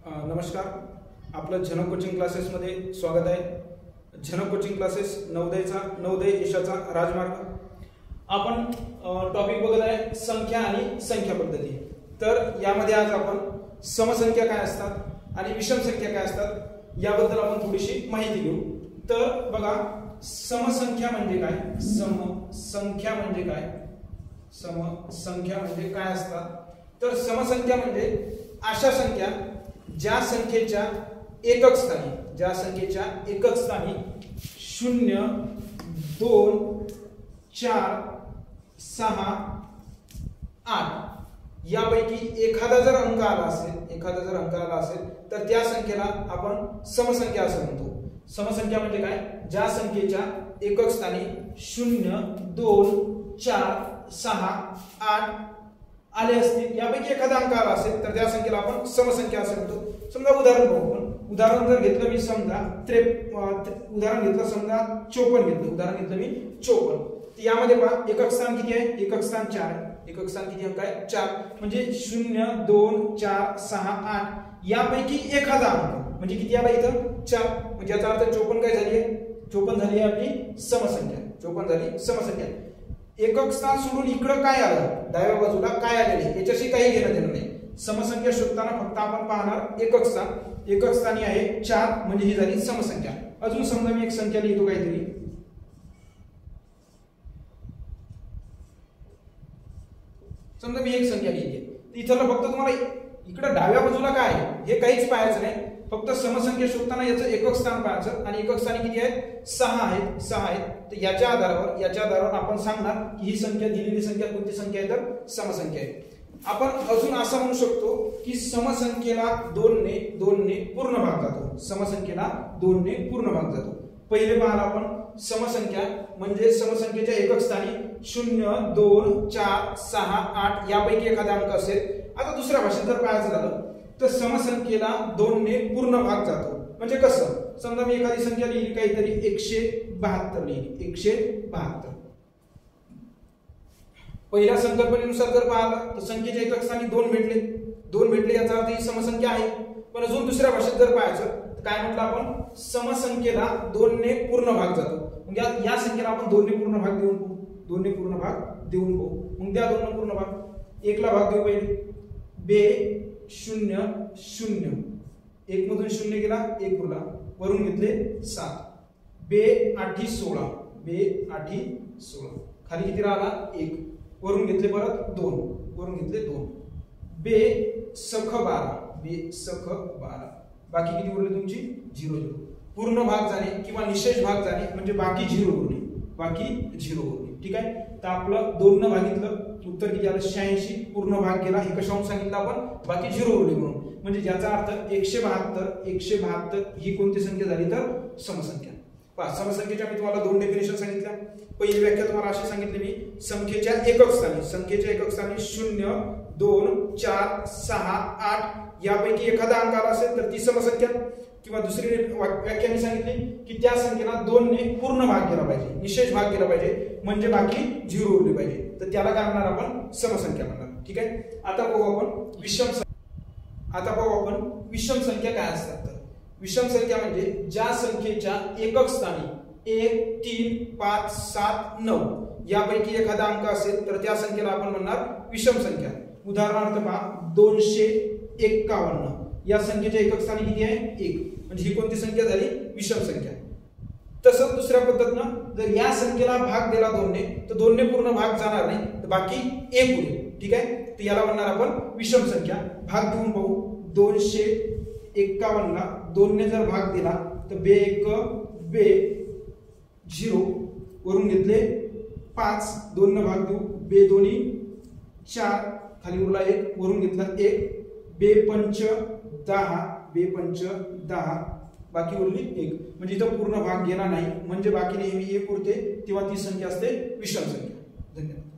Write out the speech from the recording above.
नमस्कार, आपलं झनक कोचिंग क्लासेसमध्ये स्वागत आहे। झनक कोचिंग क्लासेस नवोदय यशाचा राजमार्ग। आपण टॉपिक बघत आहे संख्या आणि संख्या पद्धती। तर यामध्ये आज आपण समसंख्या काय असतात आणि विषम संख्या काय असतात याबद्दल आपण थोडीशी माहिती घेऊ। तर बघा, समसंख्या म्हणजे काय, समसंख्या म्हणजे काय, समसंख्या म्हणजे काय असतात। तर समसंख्या म्हणजे अशा संख्या ज्या संख्येच्या एकक स्थानी 0, 2, 4, 6, 8 यापैकी एखादा जर अंक आला असेल तर त्या संख्येला आपण समसंख्या असं म्हणतो। समसंख्या म्हणजे काय, ज्या संख्येच्या एकक स्थानी 0, 2, 4, 6, 8 आले असतील, यापैकी एखादा अंक आला असेल तर त्या संख्येला आपण समसंख्या असं म्हणतो। समजा उदाहरण बघू आपण। उदाहरण जर घेतलं मी समजा उदाहरण घेतलं समजा 54 घेतलं, उदाहरण घेतलं मी 54। तर यामध्ये पहा एकक स्थान किती आहे, एकक स्थान 4, एकक स्थान किती अंक आहे 4, म्हणजे 0, 2, 4, 6, 8 यापैकी एखादा अंक म्हणजे किती आला इथं 4, म्हणजे याचा अर्थ 54 काय झाली आहे, 54 झाली आहे आपली समसंख्या, 54 झाली समसंख्या। एकक स्थान सोडून इकडे काय आलं, डाव्या बाजूला काय आलेले याच्याशी काही घेणं देणं नाही। समसंख्या शोधताना फक्त आपण पाहणार एकक स्थान, एकक स्थानी आहे 4 म्हणजे ही झाली समसंख्या। अजून समजा मी एक संख्या लिहितो काहीतरी, समजा मी एक संख्या लिहिते, इथलं फक्त तुम्हाला इकडे डाव्या बाजूला काय आहे हे काहीच पाहायचं नाही, फक्त समसंख्या शोधताना याचं एकक स्थान पाहायचं आणि एकक स्थानी किती आहेत 6 आहेत। तर याच्या आधारावर आपण सांगणार की ही संख्या, दिलेली संख्या कोणती संख्या आहे तर समसंख्या आहे। आपण अजून असं म्हणू शकतो की समसंख्येला 2 ने पूर्ण भाग जातो, समसंख्येला 2 ने पूर्ण भाग जातो। पहिले पाहला आपण समसंख्या म्हणजे समसंख्येच्या एकक स्थानी 0, 2, 4, 6, 8 यापैकी एखादा अंक असेल। आता दुसऱ्या भाषेत जर पाहायचं झालं तर समसंख्येला 2 ने पूर्ण भाग जातो म्हणजे कसं, समजा मी एखादी संख्या लिहिली काहीतरी 172 लिहिली, 172। पहिल्या संकल्पनेनुसार जर पाहिलं तर संख्येच्या एकक स्थानी 2 भेटले याचा अर्थ ही समसंख्या आहे। पण अजून दुसऱ्या भाषेत जर पाहायचं तर काय म्हटलं आपण, समसंख्येला 2 ने पूर्ण भाग जातो, म्हणजे या संख्येला आपण 2 ने पूर्ण भाग देऊन पाहू, 2 ने पूर्ण भाग देऊन पाहू। मग त्या 2 ने पूर्ण भाग, 1 ला भाग देऊ पहिले, 2, 0, 0, 1 मधून 0 गेला 1 उरला, वरून घेतले 7, 2 8 16, 2 8 16, खाली किती राहिला 1, वरून घेतले परत 2, वरून घेतले 2, 2 सख 12, 2 सख 12, बाकी किती उरले तुमची 0 0। पूर्ण भाग जाणे किंवा निशेष भाग जाणे म्हणजे बाकी 0 उरले, बाकी 0 उरले, ठीक आहे। तर आपलं 2 न भागितलं उत्तर किती आलं 86, पूर्ण भाग गेला, हे कशावरून सांगितलं आपण, बाकी 0 उरले म्हणून, म्हणजे ज्याचा अर्थ 172 ही कोणती संख्या झाली तर समसंख्या। पहा, समसंख्येच्या मी तुम्हाला 2 डेफिनेशन सांगितल्या। पहिली व्याख्या तुम्हाला अशी सांगितली मी, संख्येच्या एकक स्थानी 0, 2, 4, 6, 8 यापैकी एखादा अंक आला असेल तर ती समसंख्या। किंवा दुसरी व्याख्या मी सांगितली की त्या संख्येला 2 ने पूर्ण भाग गेला पाहिजे, निशेष भाग गेला पाहिजे, म्हणजे बाकी 0 उरले पाहिजे, तर त्याला काय म्हणणार आपण समसंख्या म्हणणार, ठीक आहे। आता पाहू आपण विषम संख्या काय असतात। तर विषम संख्या म्हणजे ज्या संख्येच्या एकक स्थानी 1, 3, 5, 7, 9 यापैकी एखादा अंक असेल तर त्या संख्येला आपण म्हणणार विषम संख्या। उदाहरणार्थ पहा, 251 या संख्येच्या एकक स्थानी किती आहे 1, म्हणजे ही कोणती संख्या झाली विषम संख्या। तसंच दुसऱ्या पद्धतीनं जर या संख्येला भाग दिला 2 ने तर 2 ने पूर्ण भाग जाणार नाही, तर बाकी 1 उरेल, ठीक आहे। तर याला म्हणणार आपण विषम संख्या। भाग देऊन पाहू, 251 ला 2 ने जर भाग दिला तर 2 1 2 0, वरून घेतले 5, 2 ने भाग देऊ, 2 2 4, खाली उरला 1, वरून घेतला 1, 2 5 10, 2 5 10, बाकी उरली 1, म्हणजे इथं पूर्ण भाग गेला नाही, म्हणजे बाकी नेहमी 1 उरते, तेव्हा ती संख्या असते विषम संख्या। धन्यवाद।